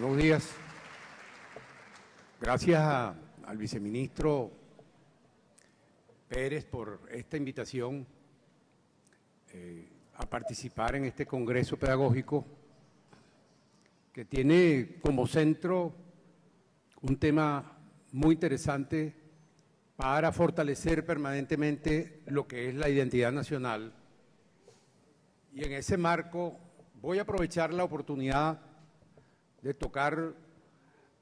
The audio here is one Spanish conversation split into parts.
Buenos días. Gracias al viceministro Pérez por esta invitación a participar en este congreso pedagógico que tiene como centro un tema muy interesante para fortalecer permanentemente lo que es la identidad nacional. Y en ese marco voy a aprovechar la oportunidad de tocar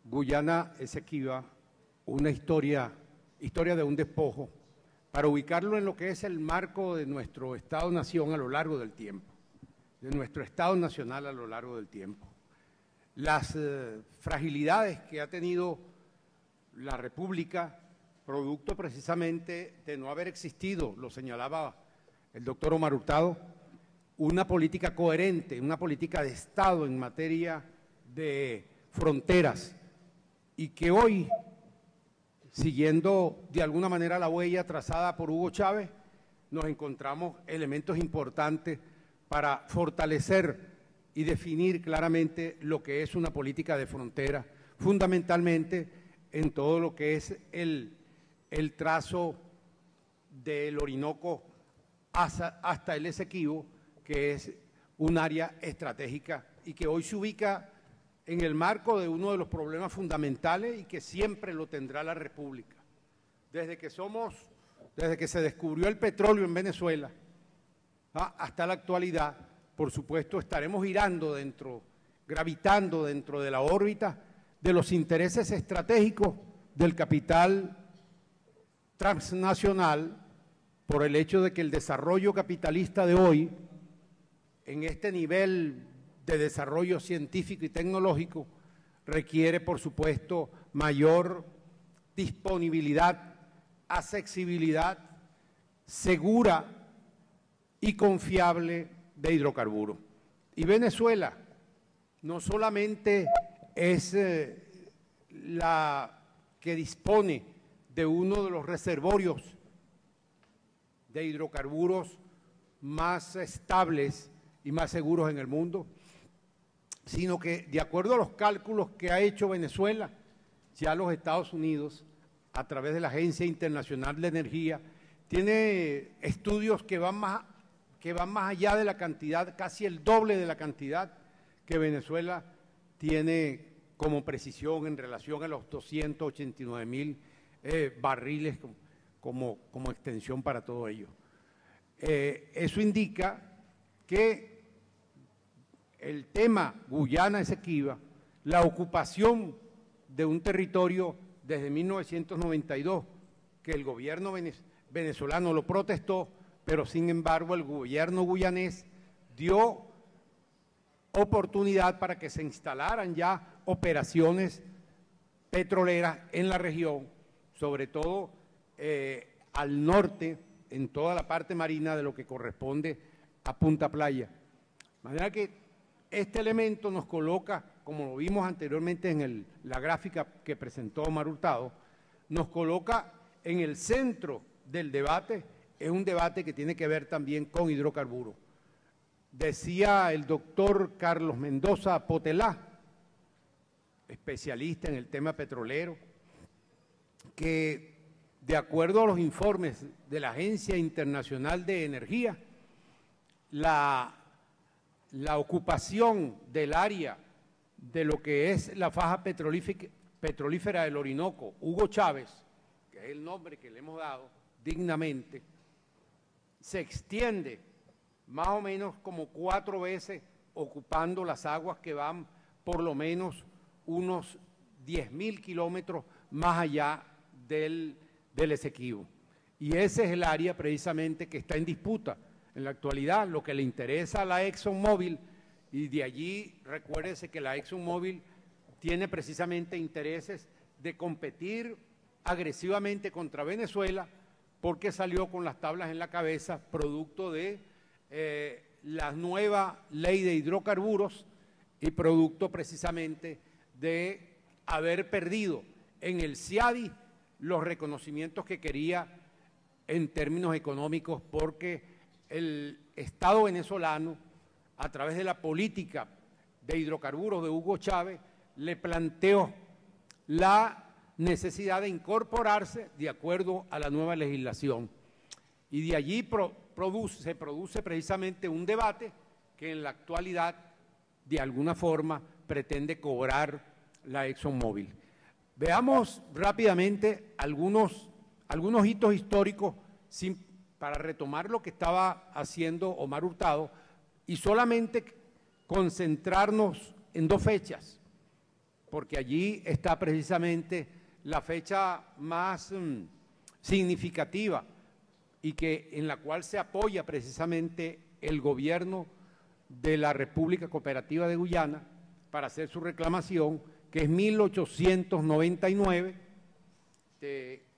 Guyana Esequiba, una historia de un despojo, para ubicarlo en lo que es el marco de nuestro Estado-Nación a lo largo del tiempo, de nuestro Estado Nacional a lo largo del tiempo. Las fragilidades que ha tenido la República, producto precisamente de no haber existido, lo señalaba el doctor Omar Hurtado, una política coherente, una política de Estado en materia de fronteras, y que hoy, siguiendo de alguna manera la huella trazada por Hugo Chávez, nos encontramos elementos importantes para fortalecer y definir claramente lo que es una política de frontera, fundamentalmente en todo lo que es el trazo del Orinoco hasta el Esequibo, que es un área estratégica y que hoy se ubica en el marco de uno de los problemas fundamentales y que siempre lo tendrá la República. Desde que se descubrió el petróleo en Venezuela hasta la actualidad, por supuesto, estaremos gravitando dentro de la órbita de los intereses estratégicos del capital transnacional, por el hecho de que el desarrollo capitalista de hoy, en este nivel de desarrollo científico y tecnológico, requiere, por supuesto, mayor disponibilidad, accesibilidad segura y confiable de hidrocarburos. Y Venezuela no solamente es la que dispone de uno de los reservorios de hidrocarburos más estables y más seguros en el mundo, sino que, de acuerdo a los cálculos que ha hecho Venezuela, ya los Estados Unidos, a través de la Agencia Internacional de Energía, tiene estudios que van más allá de la cantidad, casi el doble de la cantidad que Venezuela tiene como precisión en relación a los 289.000 barriles como extensión para todo ello. Eso indica que el tema Guyana Esequiba, la ocupación de un territorio desde 1992, que el gobierno venezolano lo protestó, pero sin embargo el gobierno guyanés dio oportunidad para que se instalaran ya operaciones petroleras en la región, sobre todo al norte, en toda la parte marina de lo que corresponde a Punta Playa. De manera que este elemento nos coloca, como lo vimos anteriormente en la gráfica que presentó Omar Hurtado, nos coloca en el centro del debate. Es un debate que tiene que ver también con hidrocarburos. Decía el doctor Carlos Mendoza Potelá, especialista en el tema petrolero, que de acuerdo a los informes de la Agencia Internacional de Energía, la ocupación del área de lo que es la faja petrolífera del Orinoco, Hugo Chávez, que es el nombre que le hemos dado dignamente, se extiende más o menos como 4 veces, ocupando las aguas que van por lo menos unos 10.000 kilómetros más allá del Esequibo. Y ese es el área precisamente que está en disputa en la actualidad, lo que le interesa a la ExxonMobil, y de allí recuérdese que la ExxonMobil tiene precisamente intereses de competir agresivamente contra Venezuela, porque salió con las tablas en la cabeza, producto de la nueva ley de hidrocarburos y producto precisamente de haber perdido en el CIADI los reconocimientos que quería en términos económicos, porque el Estado venezolano, a través de la política de hidrocarburos de Hugo Chávez, le planteó la necesidad de incorporarse de acuerdo a la nueva legislación. Y de allí se produce precisamente un debate que en la actualidad, de alguna forma, pretende cobrar la ExxonMobil. Veamos rápidamente algunos hitos históricos para retomar lo que estaba haciendo Omar Hurtado y solamente concentrarnos en dos fechas, porque allí está precisamente la fecha más significativa y en la cual se apoya precisamente el gobierno de la República Cooperativa de Guyana para hacer su reclamación, que es 1899,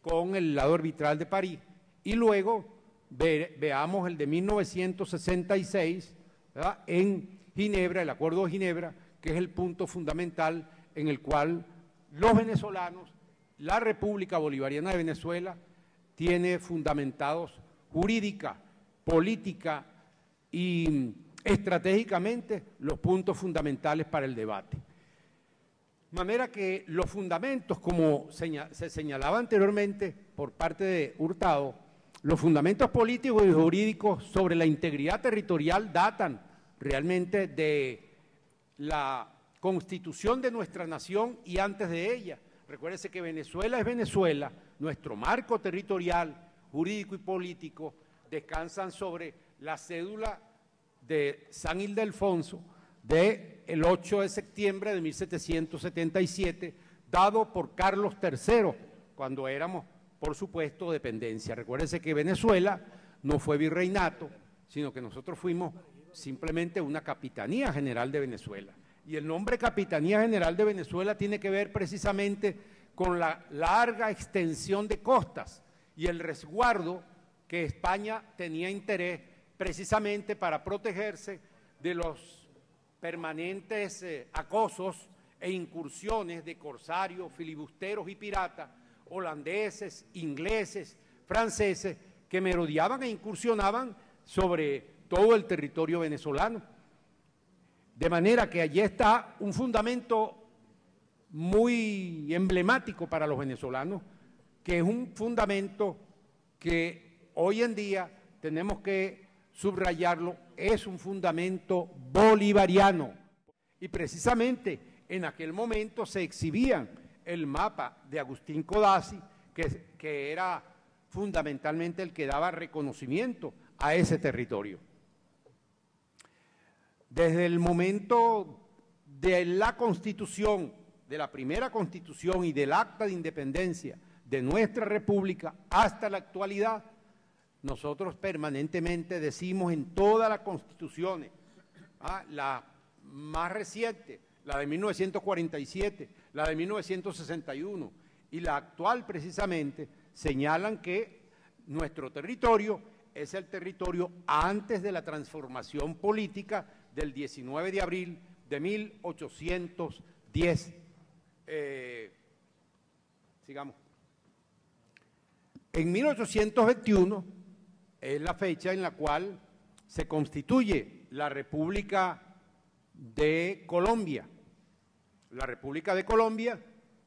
con el lado arbitral de París, y luego veamos el de 1966, ¿verdad?, en Ginebra, el Acuerdo de Ginebra, que es el punto fundamental en el cual los venezolanos, la República Bolivariana de Venezuela, tiene fundamentados jurídica, política y estratégicamente los puntos fundamentales para el debate. De manera que los fundamentos, como se señalaba anteriormente por parte de Hurtado, los fundamentos políticos y jurídicos sobre la integridad territorial datan realmente de la constitución de nuestra nación y antes de ella. Recuérdese que Venezuela es Venezuela, nuestro marco territorial, jurídico y político descansan sobre la cédula de San Ildefonso del 8 de septiembre de 1777, dado por Carlos III, cuando éramos, por supuesto, dependencia. Recuérdense que Venezuela no fue virreinato, sino que nosotros fuimos simplemente una Capitanía General de Venezuela. Y el nombre Capitanía General de Venezuela tiene que ver precisamente con la larga extensión de costas y el resguardo que España tenía interés precisamente para protegerse de los permanentes acosos e incursiones de corsarios, filibusteros y piratas, holandeses, ingleses, franceses, que merodeaban e incursionaban sobre todo el territorio venezolano. De manera que allí está un fundamento muy emblemático para los venezolanos, que es un fundamento que hoy en día tenemos que subrayarlo, es un fundamento bolivariano. Y precisamente en aquel momento se exhibían el mapa de Agustín Codazzi, que era fundamentalmente el que daba reconocimiento a ese territorio. Desde el momento de la Constitución, de la primera Constitución y del Acta de Independencia de nuestra República hasta la actualidad, nosotros permanentemente decimos en todas las constituciones, la más reciente, la de 1947, la de 1961 y la actual precisamente, señalan que nuestro territorio es el territorio antes de la transformación política del 19 de abril de 1810. Sigamos. En 1821 es la fecha en la cual se constituye la República de Colombia. La República de Colombia,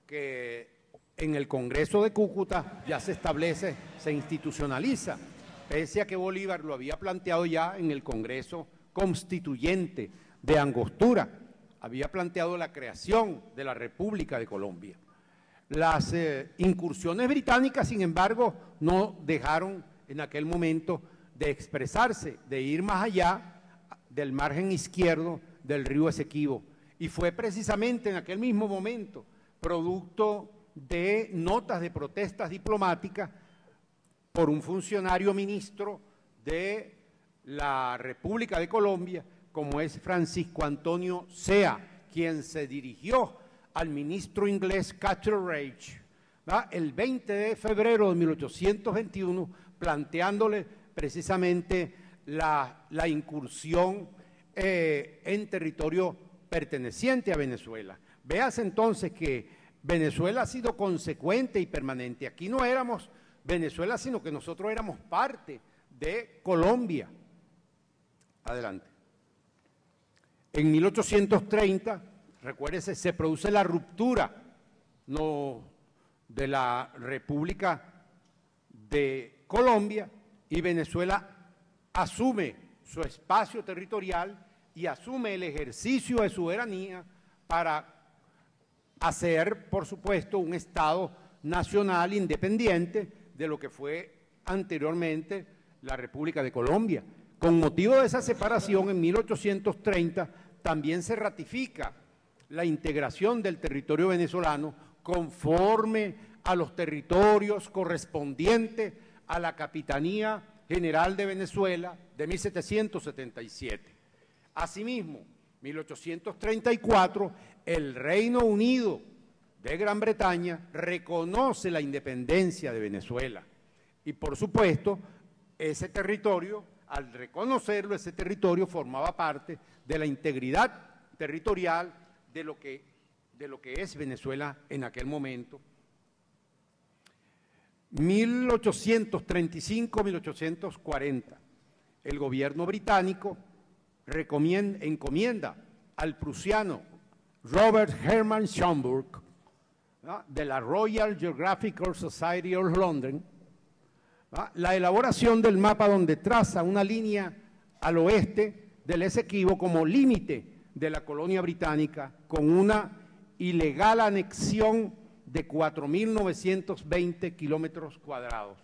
que en el Congreso de Cúcuta ya se establece, se institucionaliza, pese a que Bolívar lo había planteado ya en el Congreso Constituyente de Angostura, había planteado la creación de la República de Colombia. Las incursiones británicas, sin embargo, no dejaron en aquel momento de expresarse, de ir más allá del margen izquierdo del río Esequibo. Y fue precisamente en aquel mismo momento, producto de notas de protestas diplomáticas por un funcionario ministro de la República de Colombia, como es Francisco Antonio Sea, quien se dirigió al ministro inglés Carteret, el 20 de febrero de 1821, planteándole precisamente la incursión en territorio perteneciente a Venezuela. Véase entonces que Venezuela ha sido consecuente y permanente. Aquí no éramos Venezuela, sino que nosotros éramos parte de Colombia. Adelante. En 1830 recuérdese, se produce la ruptura de la República de Colombia y Venezuela asume su espacio territorial y asume el ejercicio de soberanía para hacer, por supuesto, un Estado nacional independiente de lo que fue anteriormente la República de Colombia. Con motivo de esa separación, en 1830 también se ratifica la integración del territorio venezolano conforme a los territorios correspondientes a la Capitanía General de Venezuela de 1777. Asimismo, 1834, el Reino Unido de Gran Bretaña reconoce la independencia de Venezuela y, por supuesto, ese territorio, al reconocerlo, ese territorio formaba parte de la integridad territorial de lo que es Venezuela en aquel momento. 1835-1840, el gobierno británico encomienda al prusiano Robert Hermann Schomburg, ¿no?, de la Royal Geographical Society of London, ¿no?, la elaboración del mapa donde traza una línea al oeste del Esequibo como límite de la colonia británica con una ilegal anexión de 4.920 kilómetros cuadrados.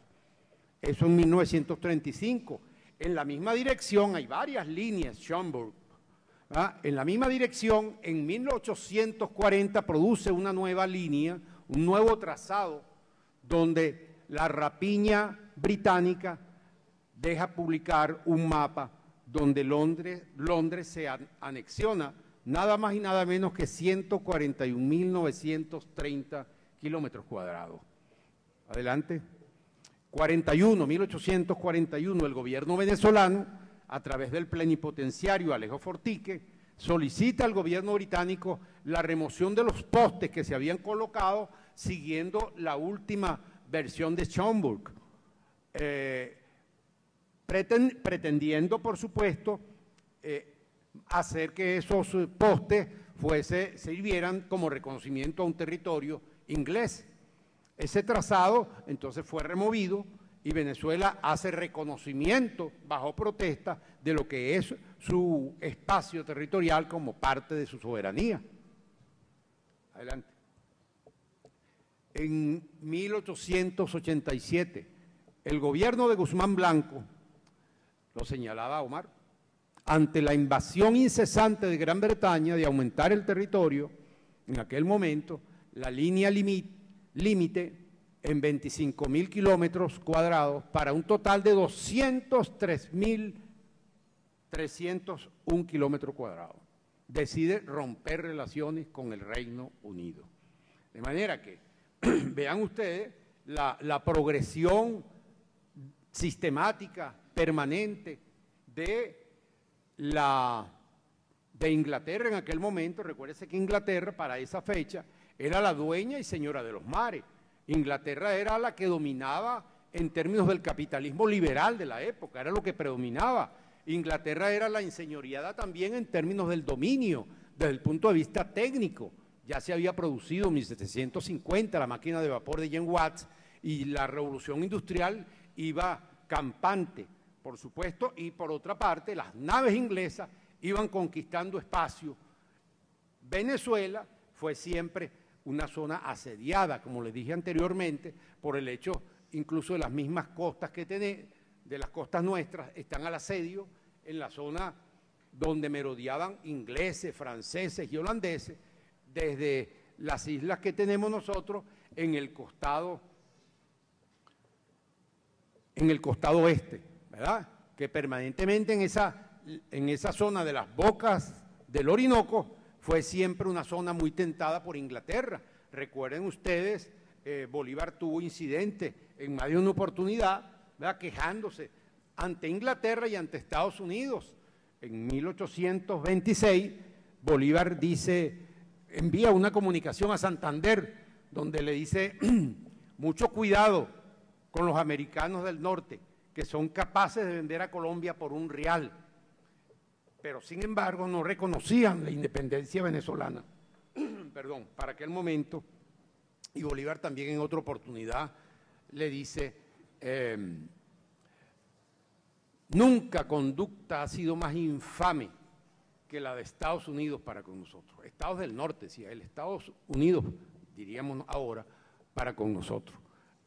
Eso en 1935. En la misma dirección, hay varias líneas, Schomburg, ¿verdad? En la misma dirección, en 1840 produce una nueva línea, un nuevo trazado, donde la rapiña británica deja publicar un mapa donde Londres se anexiona nada más y nada menos que 141.930 kilómetros cuadrados. Adelante. 1841, el gobierno venezolano, a través del plenipotenciario Alejo Fortique, solicita al gobierno británico la remoción de los postes que se habían colocado siguiendo la última versión de Schomburg, pretendiendo, por supuesto, hacer que esos postes sirvieran como reconocimiento a un territorio inglés. Ese trazado entonces fue removido y Venezuela hace reconocimiento bajo protesta de lo que es su espacio territorial como parte de su soberanía. Adelante. En 1887, el gobierno de Guzmán Blanco, lo señalaba Omar, ante la invasión incesante de Gran Bretaña de aumentar el territorio, en aquel momento, la línea límite en 25.000 kilómetros cuadrados para un total de 203.301 kilómetros cuadrados. Decide romper relaciones con el Reino Unido. De manera que, vean ustedes, la progresión sistemática, permanente de Inglaterra en aquel momento. Recuérdese que Inglaterra para esa fecha era la dueña y señora de los mares. Inglaterra era la que dominaba en términos del capitalismo liberal de la época, era lo que predominaba. Inglaterra era la enseñoreada también en términos del dominio, desde el punto de vista técnico. Ya se había producido en 1750 la máquina de vapor de James Watt y la revolución industrial iba campante, por supuesto, y por otra parte las naves inglesas iban conquistando espacio. Venezuela fue siempre una zona asediada, como les dije anteriormente, por el hecho incluso de las mismas costas de las costas nuestras, están al asedio en la zona donde merodeaban ingleses, franceses y holandeses, desde las islas que tenemos nosotros en el costado oeste, ¿verdad? Que permanentemente en esa zona de las bocas del Orinoco fue siempre una zona muy tentada por Inglaterra. Recuerden ustedes, Bolívar tuvo incidentes en más de una oportunidad, ¿verdad?, quejándose ante Inglaterra y ante Estados Unidos. En 1826, Bolívar envía una comunicación a Santander, donde le dice, mucho cuidado con los americanos del norte, que son capaces de vender a Colombia por $1. Pero sin embargo no reconocían la independencia venezolana. para aquel momento, y Bolívar también en otra oportunidad le dice, nunca conducta ha sido más infame que la de Estados Unidos para con nosotros. Estados del Norte, decía él, Estados Unidos, diríamos ahora, para con nosotros.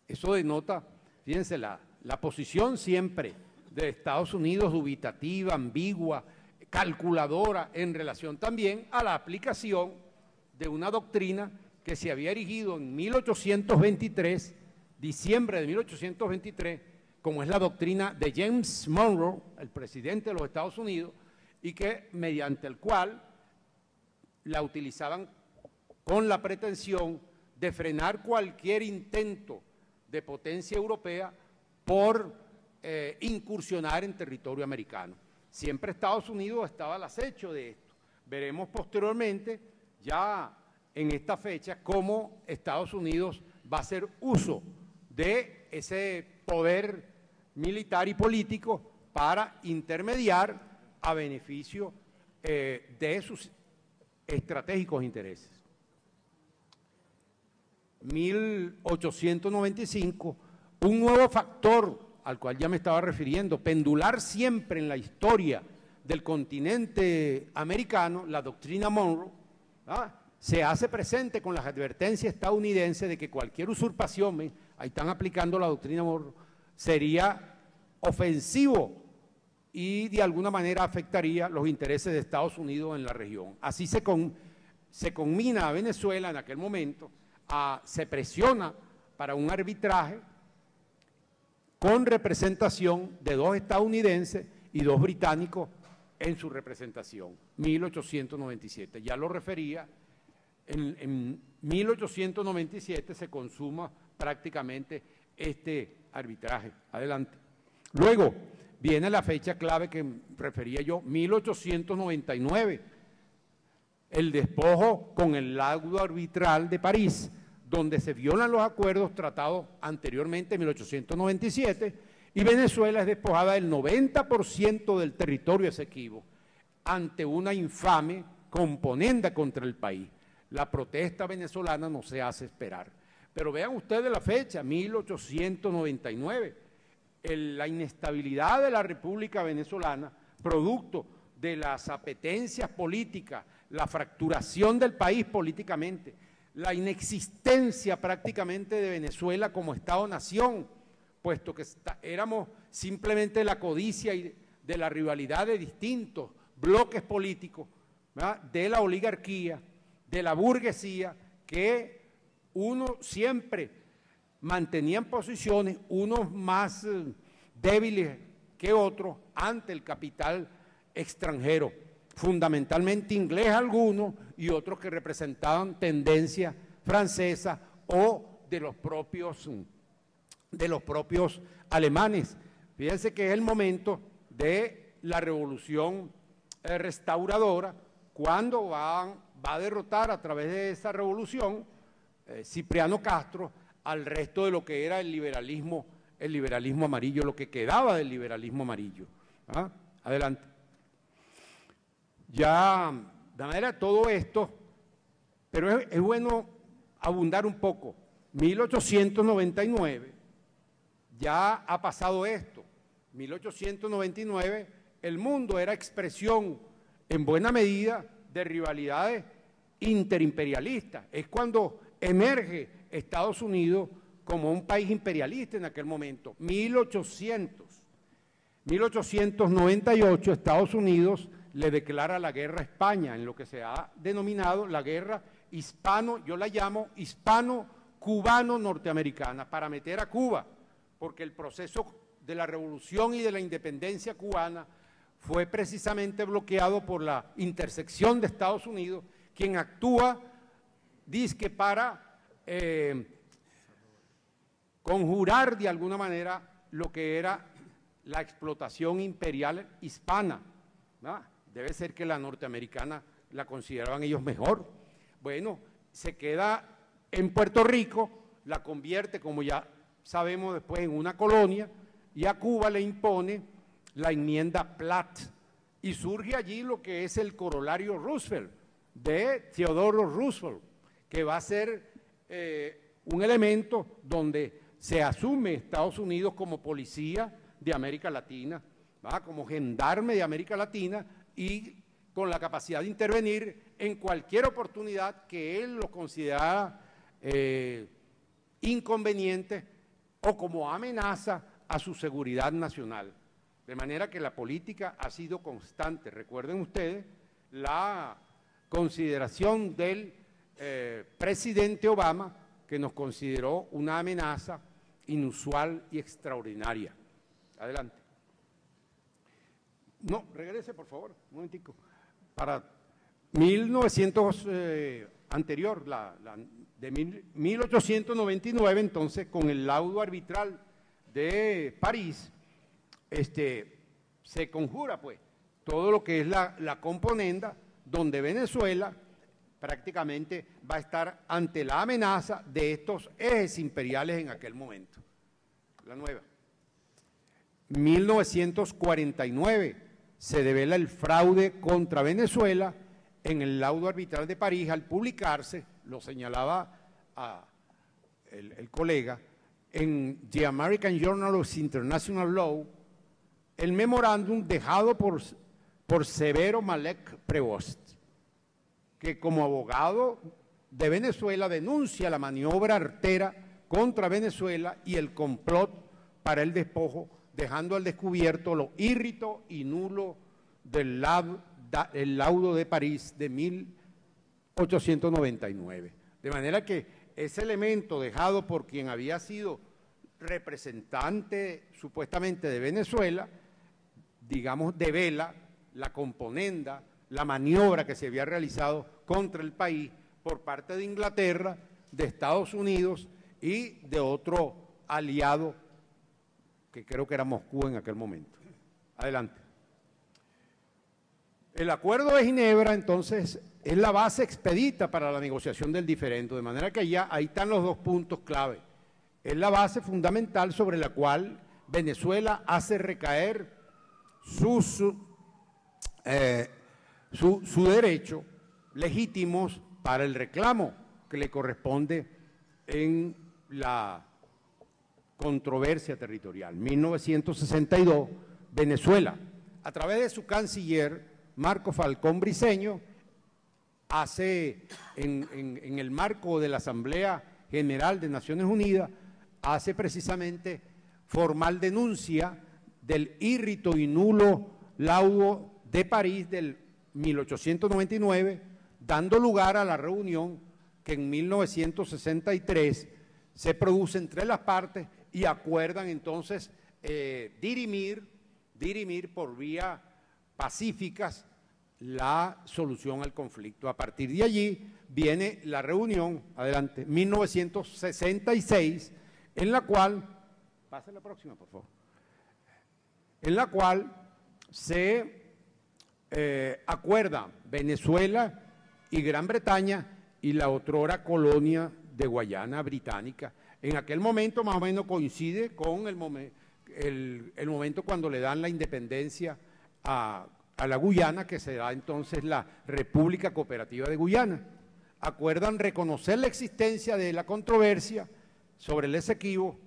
Eso denota, fíjense, la posición siempre de Estados Unidos dubitativa, ambigua, calculadora, en relación también a la aplicación de una doctrina que se había erigido en 1823, diciembre de 1823, como es la doctrina de James Monroe, el presidente de los Estados Unidos, y que mediante el cual la utilizaban con la pretensión de frenar cualquier intento de potencia europea por incursionar en territorio americano. Siempre Estados Unidos estaba al acecho de esto. Veremos posteriormente, ya en esta fecha, cómo Estados Unidos va a hacer uso de ese poder militar y político para intermediar a beneficio de sus estratégicos intereses. 1895, un nuevo factor al cual ya me estaba refiriendo, pendular siempre en la historia del continente americano, la doctrina Monroe, se hace presente con las advertencias estadounidenses de que cualquier usurpación, ahí están aplicando la doctrina Monroe, sería ofensivo y de alguna manera afectaría los intereses de Estados Unidos en la región. Así se conmina a Venezuela en aquel momento, se presiona para un arbitraje con representación de 2 estadounidenses y 2 británicos en su representación, 1897. Ya lo refería, en 1897 se consuma prácticamente este arbitraje. Adelante. Luego viene la fecha clave que refería yo, 1899, el despojo con el laudo arbitral de París, donde se violan los acuerdos tratados anteriormente en 1897 y Venezuela es despojada del 90% del territorio esequibo ante una infame componenda contra el país. La protesta venezolana no se hace esperar. Pero vean ustedes la fecha, 1899, la inestabilidad de la República Venezolana, producto de las apetencias políticas, la fracturación del país políticamente, la inexistencia prácticamente de Venezuela como Estado-nación, puesto que éramos simplemente la codicia y de la rivalidad de distintos bloques políticos, ¿verdad?, de la oligarquía, de la burguesía, que uno siempre mantenían posiciones, unos más débiles que otros, ante el capital extranjero, fundamentalmente inglés algunos y otros que representaban tendencia francesa o de los propios alemanes. Fíjense que es el momento de la revolución restauradora, cuando va a derrotar a través de esa revolución Cipriano Castro al resto de lo que era el liberalismo amarillo, lo que quedaba del liberalismo amarillo. Adelante. Ya, de manera todo esto, pero es bueno abundar un poco. 1899, ya ha pasado esto. 1899, el mundo era expresión, en buena medida, de rivalidades interimperialistas. Es cuando emerge Estados Unidos como un país imperialista en aquel momento. 1898, Estados Unidos le declara la guerra a España, en lo que se ha denominado la guerra yo la llamo hispano-cubano-norteamericana, para meter a Cuba, porque el proceso de la revolución y de la independencia cubana fue precisamente bloqueado por la intersección de Estados Unidos, quien actúa, dizque para conjurar de alguna manera lo que era la explotación imperial hispana, ¿verdad? Debe ser que la norteamericana la consideraban ellos mejor. Bueno, se queda en Puerto Rico, la convierte, como ya sabemos después, en una colonia, y a Cuba le impone la enmienda Platt, y surge allí lo que es el corolario Roosevelt, de Theodore Roosevelt, que va a ser un elemento donde se asume Estados Unidos como policía de América Latina, ¿va? Como gendarme de América Latina y con la capacidad de intervenir en cualquier oportunidad que él lo considerara inconveniente o como amenaza a su seguridad nacional. De manera que la política ha sido constante. Recuerden ustedes la consideración del presidente Obama, que nos consideró una amenaza inusual y extraordinaria. Adelante. No, regrese por favor, un momentico. Para 1900 anterior, de 1899, entonces, con el laudo arbitral de París, se conjura pues todo lo que es la componenda donde Venezuela prácticamente va a estar ante la amenaza de estos ejes imperiales en aquel momento. La nueva. 1949 se devela el fraude contra Venezuela en el laudo arbitral de París al publicarse, lo señalaba el colega, en The American Journal of International Law, el memorándum dejado por Severo Malek Prevost, que como abogado de Venezuela denuncia la maniobra artera contra Venezuela y el complot para el despojo, dejando al descubierto lo írrito y nulo del laudo de París de 1899. De manera que ese elemento dejado por quien había sido representante supuestamente de Venezuela, digamos, devela la componenda, la maniobra que se había realizado contra el país por parte de Inglaterra, de Estados Unidos y de otro aliado que creo que era Moscú en aquel momento. Adelante. El Acuerdo de Ginebra, entonces, es la base expedita para la negociación del diferendo, de manera que ahí están los dos puntos clave. Es la base fundamental sobre la cual Venezuela hace recaer su derecho legítimos para el reclamo que le corresponde en la controversia territorial. 1962, Venezuela, a través de su canciller Marco Falcón Briceño, hace en el marco de la Asamblea General de Naciones Unidas, hace precisamente formal denuncia del írrito y nulo laudo de París del 1899, dando lugar a la reunión que en 1963 se produce entre las partes y acuerdan entonces dirimir por vía pacíficas la solución al conflicto. A partir de allí viene la reunión, adelante, 1966, en la cual, pase la próxima por favor, en la cual se acuerda Venezuela y Gran Bretaña y la otrora colonia de Guayana Británica. En aquel momento más o menos coincide con el momento cuando le dan la independencia a la Guyana, que será entonces la República Cooperativa de Guyana. Acuerdan reconocer la existencia de la controversia sobre el Esequibo,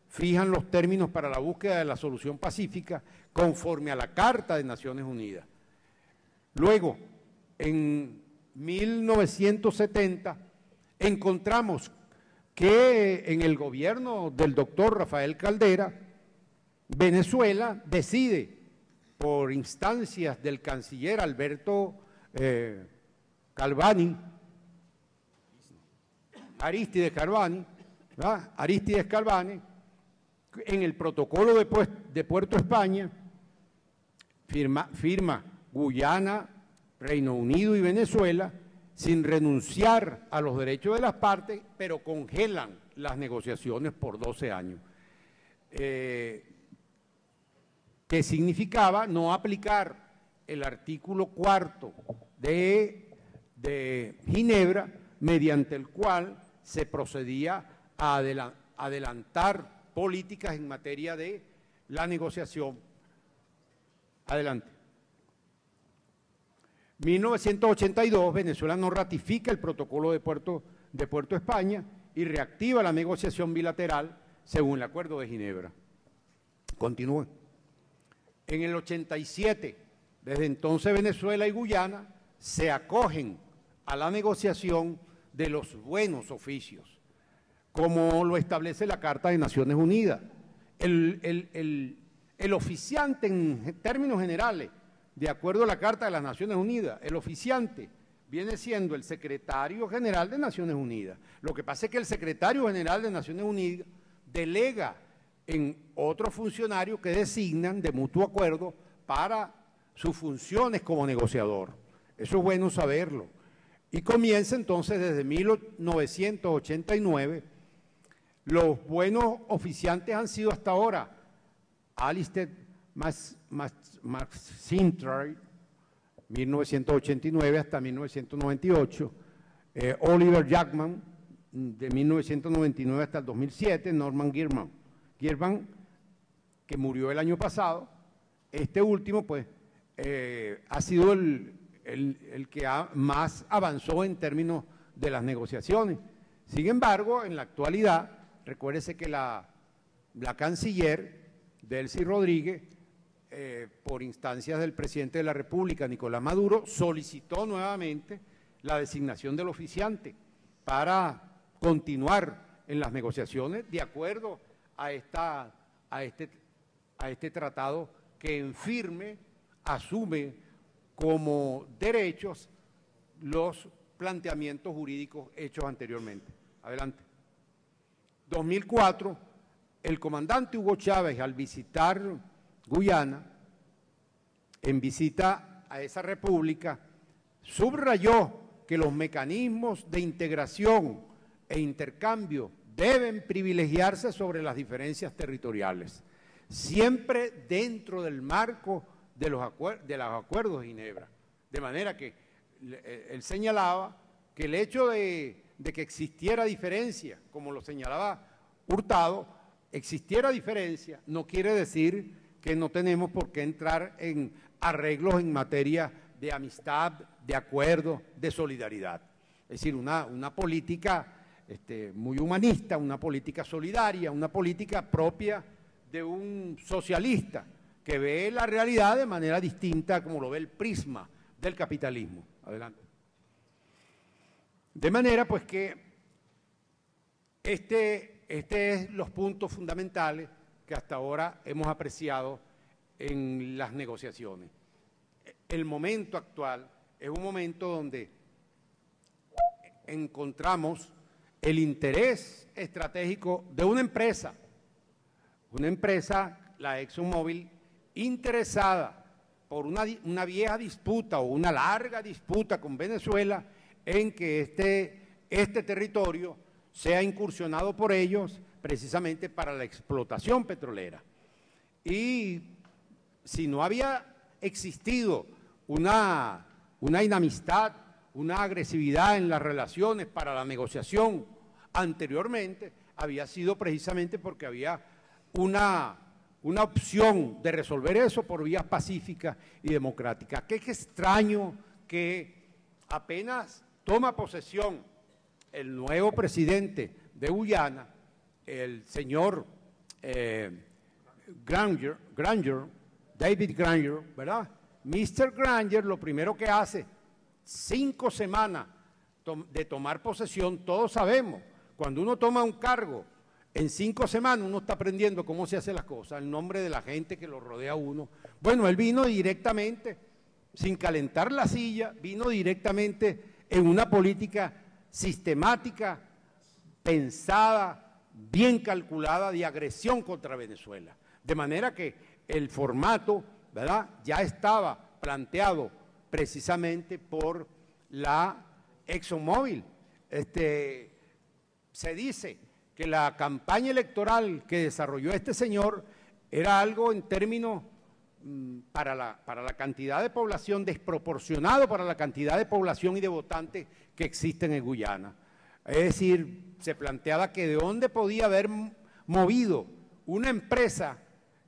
fijan los términos para la búsqueda de la solución pacífica conforme a la Carta de Naciones Unidas. Luego, en 1970, encontramos que en el gobierno del doctor Rafael Caldera, Venezuela decide, por instancias del canciller Alberto Arístides Calvani, en el protocolo de Puerto España, firma Guyana, Reino Unido y Venezuela, sin renunciar a los derechos de las partes, pero congelan las negociaciones por 12 años. Que significaba no aplicar el artículo 4 de Ginebra, mediante el cual se procedía a adelantar políticas en materia de la negociación. Adelante. 1982, Venezuela no ratifica el protocolo de Puerto de Puerto España y reactiva la negociación bilateral según el Acuerdo de Ginebra. Continúe. En el 87, desde entonces Venezuela y Guyana se acogen a la negociación de los buenos oficios, como lo establece la Carta de Naciones Unidas. El oficiante, en términos generales, de acuerdo a la Carta de las Naciones Unidas, el oficiante viene siendo el secretario general de Naciones Unidas. Lo que pasa es que el secretario general de Naciones Unidas delega en otros funcionarios que designan de mutuo acuerdo para sus funciones como negociador. Eso es bueno saberlo. Y comienza entonces desde 1989. Los buenos oficiantes han sido hasta ahora Alistair McIntyre, 1989 hasta 1998, Oliver Jackman, de 1999 hasta el 2007, Norman Gearman, que murió el año pasado. Este último, pues, ha sido el que más avanzó en términos de las negociaciones. Sin embargo, en la actualidad, recuérdese que la canciller, Delcy Rodríguez, por instancias del presidente de la República, Nicolás Maduro, solicitó nuevamente la designación del oficiante para continuar en las negociaciones de acuerdo a este tratado que en firme asume como derechos los planteamientos jurídicos hechos anteriormente. Adelante. 2004, el comandante Hugo Chávez, al visitar Guyana, en visita a esa república, subrayó que los mecanismos de integración e intercambio deben privilegiarse sobre las diferencias territoriales, siempre dentro del marco de los acuerdos de Ginebra. De manera que él señalaba que el hecho de que existiera diferencia, como lo señalaba Hurtado, existiera diferencia, no quiere decir que no tenemos por qué entrar en arreglos en materia de amistad, de acuerdo, de solidaridad. Es decir, una política muy humanista, una política solidaria, una política propia de un socialista que ve la realidad de manera distinta como lo ve el prisma del capitalismo. Adelante. De manera pues que es los puntos fundamentales que hasta ahora hemos apreciado en las negociaciones. El momento actual es un momento donde encontramos el interés estratégico de una empresa, la ExxonMobil, interesada por una vieja disputa o una larga disputa con Venezuela en que este territorio sea incursionado por ellos precisamente para la explotación petrolera. Y si no había existido una inamistad, una agresividad en las relaciones para la negociación anteriormente, había sido precisamente porque había una opción de resolver eso por vías pacíficas y democráticas. Qué extraño que apenas toma posesión el nuevo presidente de Guyana, el señor Granger, David Granger, ¿verdad? Mr. Granger, lo primero que hace, 5 semanas de tomar posesión, todos sabemos, cuando uno toma un cargo, en 5 semanas uno está aprendiendo cómo se hacen las cosas, el nombre de la gente que lo rodea a uno. Bueno, él vino directamente, sin calentar la silla, vino directamente en una política sistemática, pensada, bien calculada de agresión contra Venezuela. De manera que el formato, ¿verdad?, ya estaba planteado precisamente por la ExxonMobil. Se dice que la campaña electoral que desarrolló este señor era algo en términos para la cantidad de población, desproporcionado para la cantidad de población y de votantes que existen en Guyana. Es decir, se planteaba que de dónde podía haber movido una empresa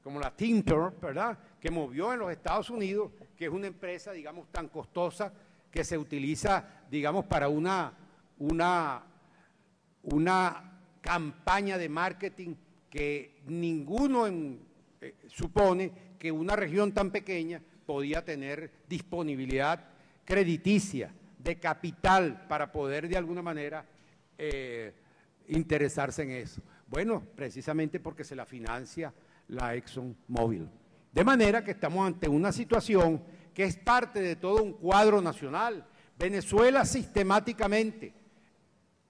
como la Tintor, ¿verdad?, que movió en los Estados Unidos, que es una empresa, digamos, tan costosa que se utiliza, digamos, para una una campaña de marketing que ninguno supone que una región tan pequeña podía tener disponibilidad crediticia, de capital, para poder de alguna manera interesarse en eso. Bueno, precisamente porque se la financia la ExxonMobil. De manera que estamos ante una situación que es parte de todo un cuadro nacional. Venezuela sistemáticamente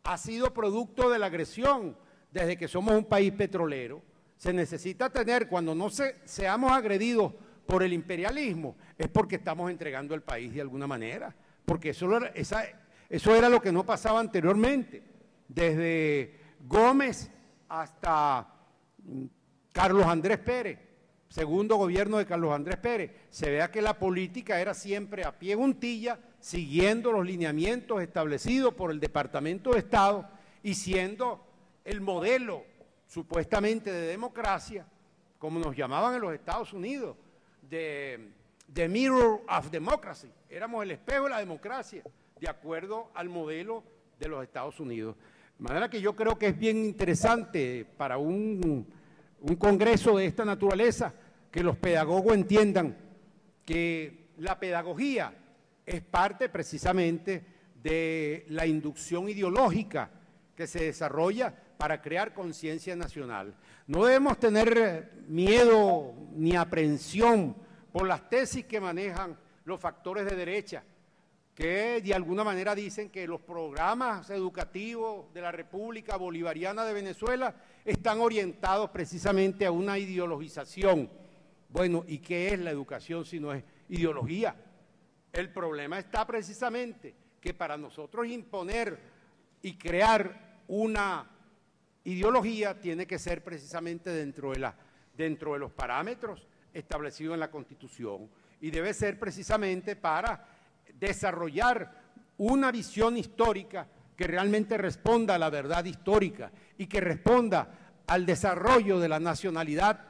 ha sido producto de la agresión desde que somos un país petrolero. Se necesita tener, cuando no seamos agredidos por el imperialismo, es porque estamos entregando el país de alguna manera, porque eso era lo que no pasaba anteriormente, desde Gómez hasta Carlos Andrés Pérez, segundo gobierno de Carlos Andrés Pérez. Se vea que la política era siempre a pie juntilla, siguiendo los lineamientos establecidos por el Departamento de Estado y siendo el modelo supuestamente de democracia, como nos llamaban en los Estados Unidos, the mirror of democracy. Éramos el espejo de la democracia, de acuerdo al modelo de los Estados Unidos. De manera que yo creo que es bien interesante para un congreso de esta naturaleza que los pedagogos entiendan que la pedagogía es parte precisamente de la inducción ideológica que se desarrolla para crear conciencia nacional. No debemos tener miedo ni aprehensión por las tesis que manejan los factores de derecha, que de alguna manera dicen que los programas educativos de la República Bolivariana de Venezuela están orientados precisamente a una ideologización. Bueno, ¿y qué es la educación si no es ideología? El problema está precisamente que para nosotros imponer y crear una ideología tiene que ser precisamente dentro de los parámetros establecidos en la Constitución y debe ser precisamente para desarrollar una visión histórica que realmente responda a la verdad histórica y que responda al desarrollo de la nacionalidad,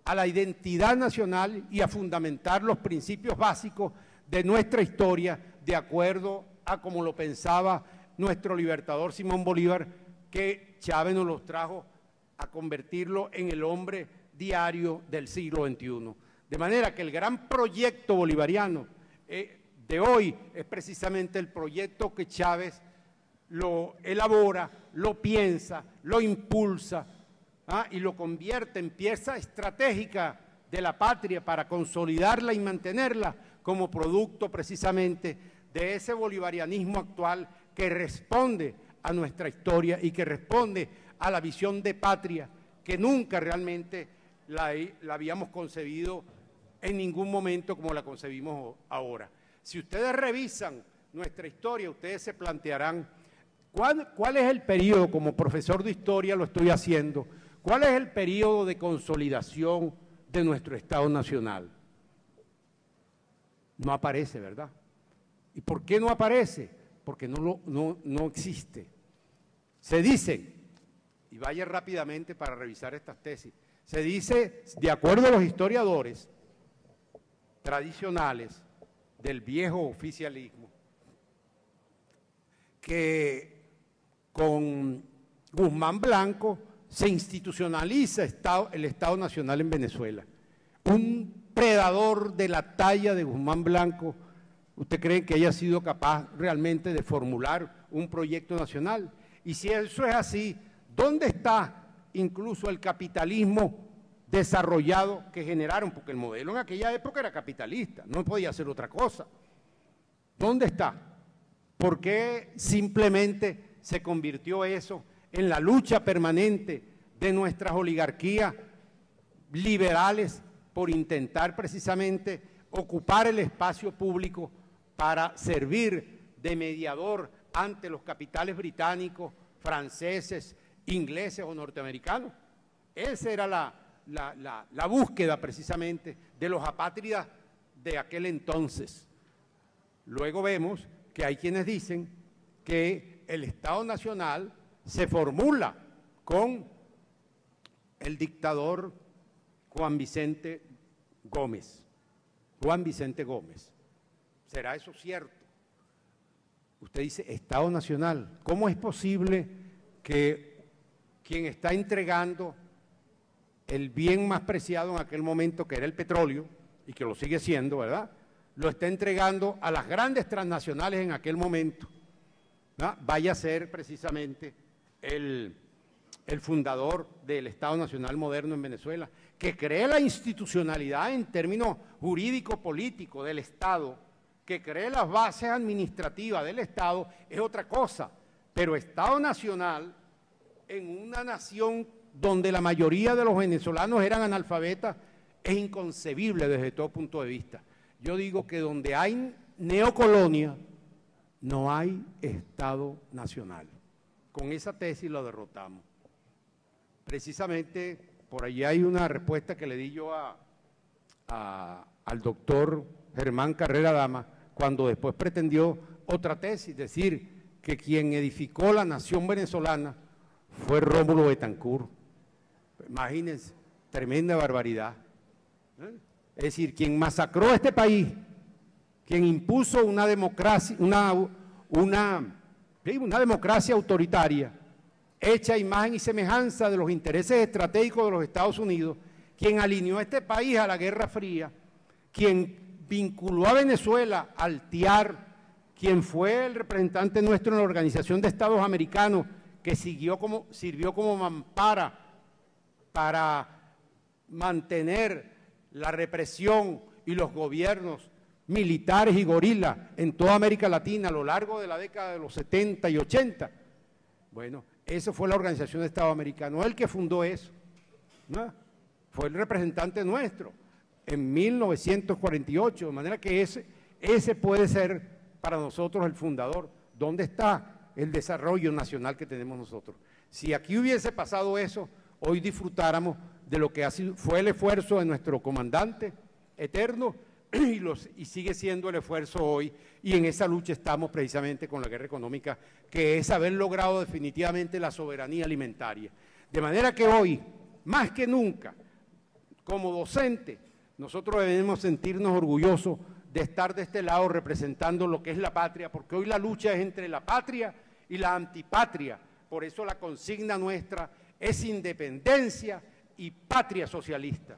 a la identidad nacional y a fundamentar los principios básicos de nuestra historia de acuerdo a como lo pensaba nuestro libertador Simón Bolívar, que Chávez nos los trajo a convertirlo en el hombre diario del siglo XXI. De manera que el gran proyecto bolivariano de hoy es precisamente el proyecto que Chávez lo elabora, lo piensa, lo impulsa y lo convierte en pieza estratégica de la patria para consolidarla y mantenerla como producto precisamente de ese bolivarianismo actual que responde a nuestra historia y que responde a la visión de patria que nunca realmente la habíamos concebido en ningún momento como la concebimos ahora. Si ustedes revisan nuestra historia, ustedes se plantearán cuál es el periodo, como profesor de historia lo estoy haciendo, cuál es el periodo de consolidación de nuestro Estado Nacional. No aparece, ¿verdad? ¿Y por qué no aparece? Porque no existe. Se dice, y vaya rápidamente para revisar estas tesis, se dice, de acuerdo a los historiadores tradicionales del viejo oficialismo, que con Guzmán Blanco se institucionaliza el Estado Nacional en Venezuela. Un predador de la talla de Guzmán Blanco, ¿usted cree que haya sido capaz realmente de formular un proyecto nacional? Y si eso es así, ¿dónde está incluso el capitalismo desarrollado que generaron? Porque el modelo en aquella época era capitalista, no podía hacer otra cosa. ¿Dónde está? ¿Por qué simplemente se convirtió eso en la lucha permanente de nuestras oligarquías liberales por intentar precisamente ocupar el espacio público para servir de mediador ante los capitales británicos, franceses, ingleses o norteamericanos? Esa era la búsqueda precisamente de los apátridas de aquel entonces. Luego vemos que hay quienes dicen que el Estado Nacional se formula con el dictador Juan Vicente Gómez. Juan Vicente Gómez. ¿Será eso cierto? Usted dice Estado Nacional. ¿Cómo es posible que quien está entregando el bien más preciado en aquel momento, que era el petróleo, y que lo sigue siendo, ¿verdad?, lo está entregando a las grandes transnacionales en aquel momento, ¿verdad?, vaya a ser precisamente el fundador del Estado Nacional moderno en Venezuela, que cree la institucionalidad en términos jurídico-políticos del Estado, que cree las bases administrativas del Estado, es otra cosa. Pero Estado Nacional, en una nación donde la mayoría de los venezolanos eran analfabetas, es inconcebible desde todo punto de vista. Yo digo que donde hay neocolonia, no hay Estado Nacional. Con esa tesis lo derrotamos. Precisamente por allí hay una respuesta que le di yo al doctor Germán Carrera Dama, cuando después pretendió otra tesis, decir que quien edificó la nación venezolana fue Rómulo Betancourt. Imagínense, tremenda barbaridad. Es decir, quien masacró a este país, quien impuso una democracia, una democracia autoritaria, hecha a imagen y semejanza de los intereses estratégicos de los Estados Unidos, quien alineó a este país a la Guerra Fría, quien vinculó a Venezuela al TIAR, quien fue el representante nuestro en la Organización de Estados Americanos, que sirvió como mampara para mantener la represión y los gobiernos militares y gorilas en toda América Latina a lo largo de la década de los 70 y 80. Bueno, eso fue la Organización de Estados Americanos, el que fundó eso, ¿no? Fue el representante nuestro en 1948, de manera que ese puede ser para nosotros el fundador. ¿Dónde está el desarrollo nacional que tenemos nosotros? Si aquí hubiese pasado eso, hoy disfrutáramos de lo que fue el esfuerzo de nuestro comandante eterno y sigue siendo el esfuerzo hoy, y en esa lucha estamos precisamente con la guerra económica, que es haber logrado definitivamente la soberanía alimentaria. De manera que hoy, más que nunca, como docente, nosotros debemos sentirnos orgullosos de estar de este lado representando lo que es la patria, porque hoy la lucha es entre la patria y la antipatria. Por eso la consigna nuestra es independencia y patria socialista.